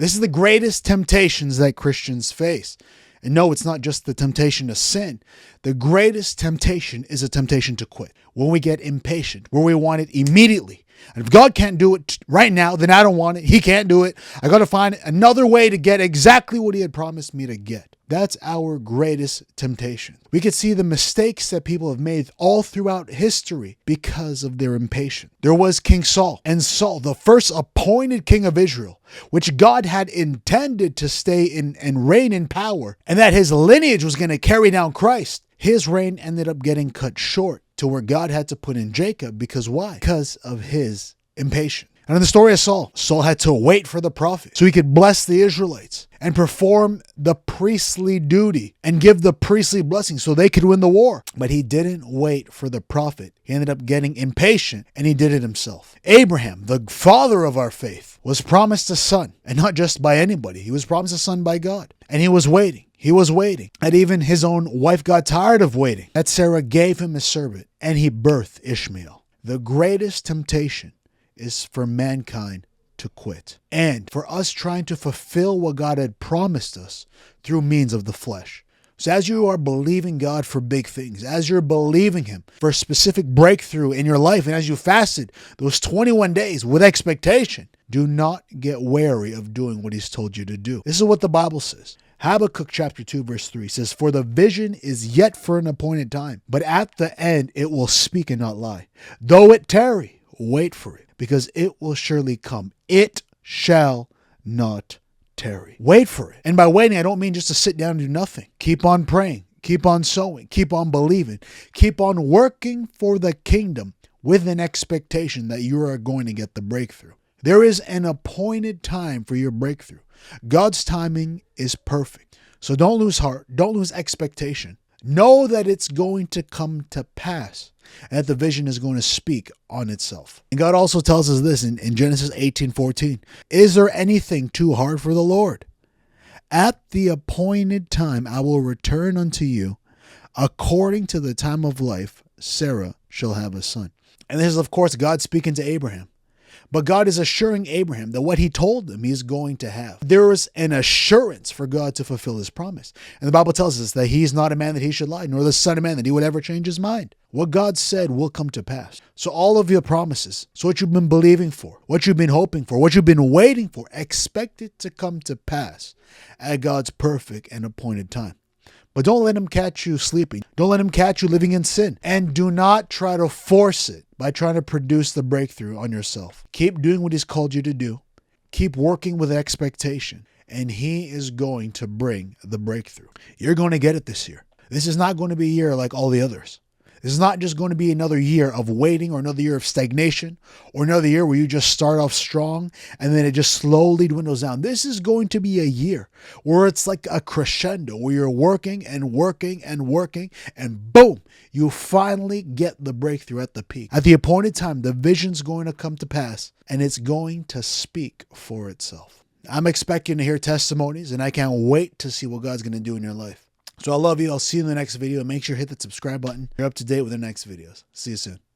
This is the greatest temptations that Christians face. And no, it's not just the temptation to sin. The greatest temptation is a temptation to quit. When we get impatient, where we want it immediately. And if God can't do it right now, then I don't want it. He can't do it. I got to find another way to get exactly what he had promised me to get. That's our greatest temptation. We could see the mistakes that people have made all throughout history because of their impatience. There was King Saul, and Saul, the first appointed king of Israel, which God had intended to stay in and reign in power, and that his lineage was going to carry down Christ. His reign ended up getting cut short to where God had to put in Jacob. Because why? Because of his impatience. And in the story of Saul, Saul had to wait for the prophet so he could bless the Israelites and perform the priestly duty and give the priestly blessing so they could win the war. But he didn't wait for the prophet. He ended up getting impatient and he did it himself. Abraham, the father of our faith, was promised a son, and not just by anybody. He was promised a son by God, and he was waiting. He was waiting. And even his own wife got tired of waiting. That Sarah gave him a servant, and he birthed Ishmael. The greatest temptation is for mankind to quit, and for us trying to fulfill what God had promised us through means of the flesh. So as you are believing God for big things, as you're believing him for a specific breakthrough in your life, and as you fasted those 21 days with expectation, do not get wary of doing what he's told you to do. This is what the Bible says. Habakkuk chapter 2 verse 3 says, "For the vision is yet for an appointed time, but at the end it will speak and not lie. Though it tarry, wait for it, because it will surely come. It shall not tarry." Wait for it. And by waiting, I don't mean just to sit down and do nothing. Keep on praying. Keep on sowing. Keep on believing. Keep on working for the kingdom with an expectation that you are going to get the breakthrough. There is an appointed time for your breakthrough. God's timing is perfect. So don't lose heart. Don't lose expectation. Know that it's going to come to pass, and that the vision is going to speak on itself. And God also tells us this in Genesis 18:14. "Is there anything too hard for the Lord? At the appointed time I will return unto you. According to the time of life, Sarah shall have a son." And this is, of course, God speaking to Abraham. But God is assuring Abraham that what he told him he's going to have. There is an assurance for God to fulfill his promise. And the Bible tells us that he's not a man that he should lie, nor the son of man that he would ever change his mind. What God said will come to pass. So all of your promises, so what you've been believing for, what you've been hoping for, what you've been waiting for, expect it to come to pass at God's perfect and appointed time. But don't let him catch you sleeping. Don't let him catch you living in sin. And do not try to force it by trying to produce the breakthrough on yourself. Keep doing what he's called you to do. Keep working with expectation. And he is going to bring the breakthrough. You're going to get it this year. This is not going to be a year like all the others. This is not just going to be another year of waiting or another year of stagnation or another year where you just start off strong and then it just slowly dwindles down. This is going to be a year where it's like a crescendo where you're working and working and working and boom, you finally get the breakthrough at the peak. At the appointed time, the vision's going to come to pass and it's going to speak for itself. I'm expecting to hear testimonies and I can't wait to see what God's going to do in your life. So I love you. I'll see you in the next video. Make sure to hit that subscribe button. You're up to date with the next videos. See you soon.